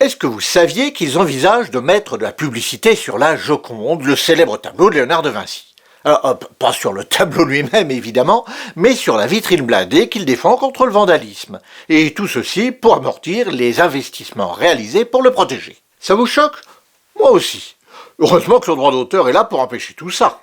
Est-ce que vous saviez qu'ils envisagent de mettre de la publicité sur la Joconde, le célèbre tableau de Léonard de Vinci? Alors, pas sur le tableau lui-même évidemment, mais sur la vitrine blindée qu'il défend contre le vandalisme. Et tout ceci pour amortir les investissements réalisés pour le protéger. Ça vous choque? Moi aussi. Heureusement que le droit d'auteur est là pour empêcher tout ça.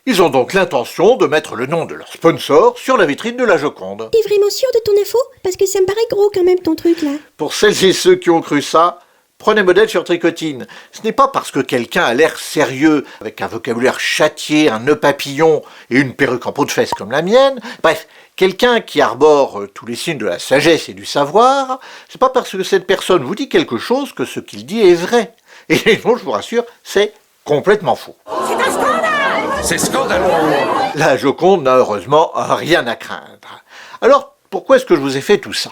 Ils ont donc l'intention de mettre le nom de leur sponsor sur la vitrine de la Joconde. T'es vraiment sûr de ton info? Parce que ça me paraît gros quand même ton truc là. Pour celles et ceux qui ont cru ça, prenez modèle sur Tricotine. Ce n'est pas parce que quelqu'un a l'air sérieux, avec un vocabulaire châtié, un nœud papillon et une perruque en peau de fesse comme la mienne, bref, quelqu'un qui arbore tous les signes de la sagesse et du savoir, c'est pas parce que cette personne vous dit quelque chose que ce qu'il dit est vrai. Et non, je vous rassure, c'est complètement faux. C'est un scandale! C'est scandaleux! La Joconde n'a heureusement rien à craindre. Alors, pourquoi est-ce que je vous ai fait tout ça?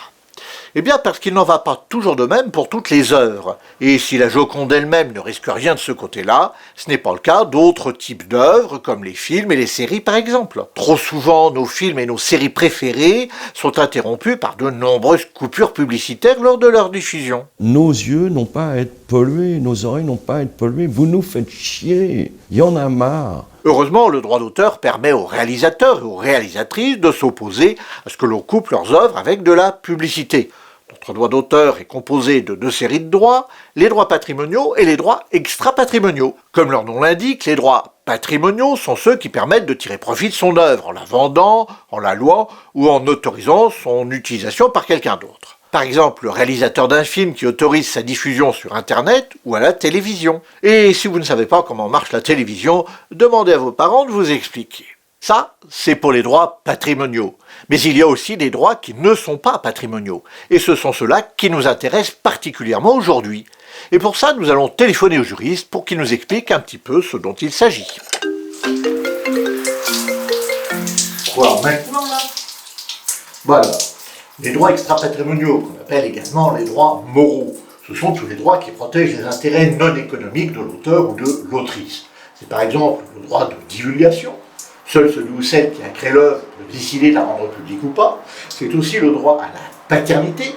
Eh bien parce qu'il n'en va pas toujours de même pour toutes les œuvres. Et si la Joconde elle-même ne risque rien de ce côté-là, ce n'est pas le cas d'autres types d'œuvres, comme les films et les séries par exemple. Trop souvent, nos films et nos séries préférées sont interrompus par de nombreuses coupures publicitaires lors de leur diffusion. Nos yeux n'ont pas à être pollués, nos oreilles n'ont pas à être polluées. Vous nous faites chier, il y en a marre. Heureusement, le droit d'auteur permet aux réalisateurs et aux réalisatrices de s'opposer à ce que l'on coupe leurs œuvres avec de la publicité. Notre droit d'auteur est composé de deux séries de droits, les droits patrimoniaux et les droits extra-patrimoniaux. Comme leur nom l'indique, les droits patrimoniaux sont ceux qui permettent de tirer profit de son œuvre en la vendant, en la louant ou en autorisant son utilisation par quelqu'un d'autre. Par exemple, le réalisateur d'un film qui autorise sa diffusion sur Internet ou à la télévision. Et si vous ne savez pas comment marche la télévision, demandez à vos parents de vous expliquer. Ça, c'est pour les droits patrimoniaux. Mais il y a aussi des droits qui ne sont pas patrimoniaux. Et ce sont ceux-là qui nous intéressent particulièrement aujourd'hui. Et pour ça, nous allons téléphoner au juriste pour qu'il nous explique un petit peu ce dont il s'agit. Quoi, maintenant là? Voilà. Les droits extra-patrimoniaux, qu'on appelle également les droits moraux. Ce sont tous les droits qui protègent les intérêts non économiques de l'auteur ou de l'autrice. C'est par exemple le droit de divulgation. Seul celui ou celle qui a créé l'œuvre peut décider de la rendre publique ou pas. C'est aussi le droit à la paternité,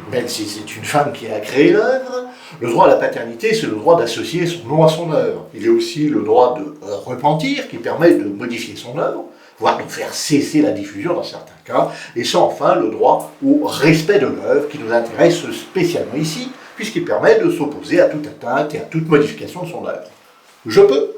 même si c'est une femme qui a créé l'œuvre. Le droit à la paternité, c'est le droit d'associer son nom à son œuvre. Il y a aussi le droit de repentir, qui permet de modifier son œuvre, voire de faire cesser la diffusion dans certains cas. Et c'est enfin le droit au respect de l'œuvre, qui nous intéresse spécialement ici, puisqu'il permet de s'opposer à toute atteinte et à toute modification de son œuvre. Je peux.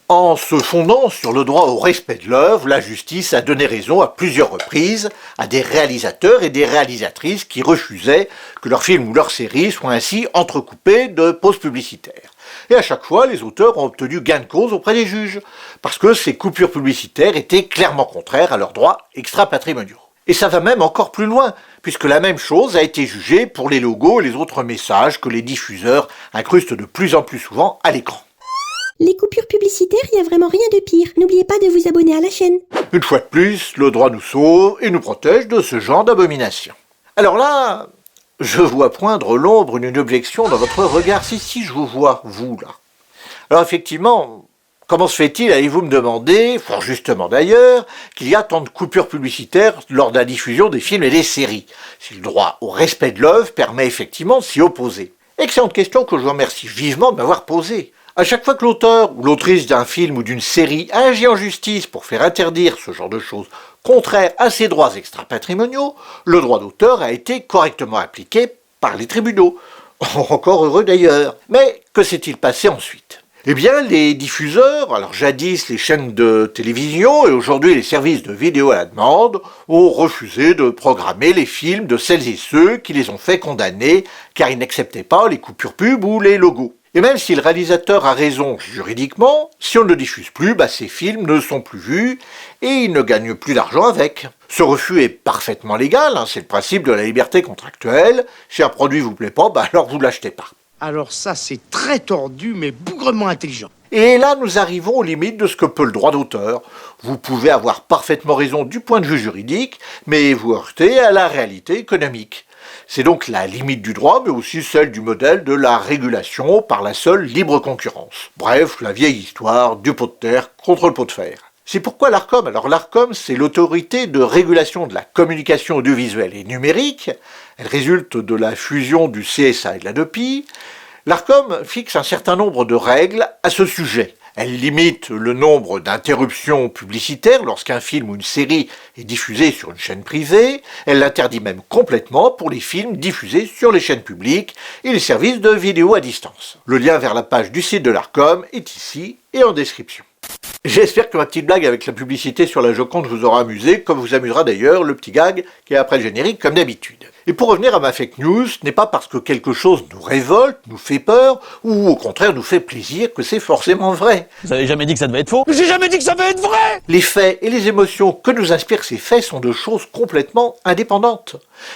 En se fondant sur le droit au respect de l'œuvre, la justice a donné raison à plusieurs reprises à des réalisateurs et des réalisatrices qui refusaient que leurs films ou leurs séries soient ainsi entrecoupés de pauses publicitaires. Et à chaque fois, les auteurs ont obtenu gain de cause auprès des juges, parce que ces coupures publicitaires étaient clairement contraires à leurs droits extra-patrimoniaux. Et ça va même encore plus loin, puisque la même chose a été jugée pour les logos et les autres messages que les diffuseurs incrustent de plus en plus souvent à l'écran. Les coupures publicitaires, il n'y a vraiment rien de pire. N'oubliez pas de vous abonner à la chaîne. Une fois de plus, le droit nous sauve et nous protège de ce genre d'abomination. Alors là, je vois poindre l'ombre d'une objection dans votre regard. Si je vous vois, vous, là. Alors effectivement, comment se fait-il, allez-vous me demander, fort justement d'ailleurs, qu'il y a tant de coupures publicitaires lors de la diffusion des films et des séries, si le droit au respect de l'œuvre permet effectivement de s'y opposer? Excellente question que je vous remercie vivement de m'avoir posée. À chaque fois que l'auteur ou l'autrice d'un film ou d'une série agit en justice pour faire interdire ce genre de choses contraires à ses droits extra-patrimoniaux, le droit d'auteur a été correctement appliqué par les tribunaux. Encore heureux d'ailleurs. Mais que s'est-il passé ensuite? Eh bien, les diffuseurs, alors jadis les chaînes de télévision et aujourd'hui les services de vidéo à la demande, ont refusé de programmer les films de celles et ceux qui les ont fait condamner car ils n'acceptaient pas les coupures pub ou les logos. Et même si le réalisateur a raison juridiquement, si on ne le diffuse plus, ces films ne sont plus vus et il ne gagne plus d'argent avec. Ce refus est parfaitement légal, c'est le principe de la liberté contractuelle. Si un produit vous plaît pas, alors vous l'achetez pas. Alors ça, c'est très tordu, mais bougrement intelligent. Et là, nous arrivons aux limites de ce que peut le droit d'auteur. Vous pouvez avoir parfaitement raison du point de vue juridique, mais vous heurtez à la réalité économique. C'est donc la limite du droit, mais aussi celle du modèle de la régulation par la seule libre concurrence. Bref, la vieille histoire du pot de terre contre le pot de fer. C'est pourquoi l'ARCOM, alors l'ARCOM, c'est l'autorité de régulation de la communication audiovisuelle et numérique. Elle résulte de la fusion du CSA et de l'ADOPI. L'ARCOM fixe un certain nombre de règles à ce sujet. Elle limite le nombre d'interruptions publicitaires lorsqu'un film ou une série est diffusé sur une chaîne privée. Elle l'interdit même complètement pour les films diffusés sur les chaînes publiques et les services de vidéo à distance. Le lien vers la page du site de l'ARCOM est ici et en description. J'espère que ma petite blague avec la publicité sur la Joconde vous aura amusé, comme vous amusera d'ailleurs le petit gag qui est après le générique comme d'habitude. Et pour revenir à ma fake news, ce n'est pas parce que quelque chose nous révolte, nous fait peur, ou au contraire nous fait plaisir que c'est forcément vrai. Vous avez jamais dit que ça devait être faux? J'ai jamais dit que ça devait être vrai! Les faits et les émotions que nous inspirent ces faits sont de choses complètement indépendantes.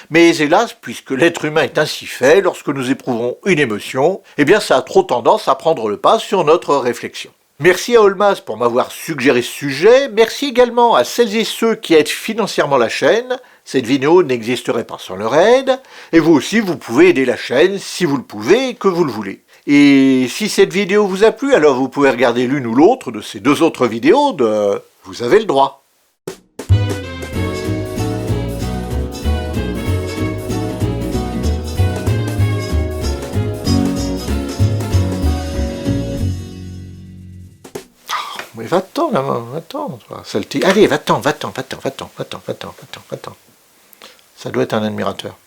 Mais hélas, puisque l'être humain est ainsi fait, lorsque nous éprouvons une émotion, eh bien ça a trop tendance à prendre le pas sur notre réflexion. Merci à Olmas pour m'avoir suggéré ce sujet, merci également à celles et ceux qui aident financièrement la chaîne, cette vidéo n'existerait pas sans leur aide, et vous aussi vous pouvez aider la chaîne si vous le pouvez et que vous le voulez. Et si cette vidéo vous a plu, alors vous pouvez regarder l'une ou l'autre de ces deux autres vidéos de Vous avez le droit. Mais va-t'en, là, va-t'en, toi, saleté. Allez, va-t'en. Ça doit être un admirateur.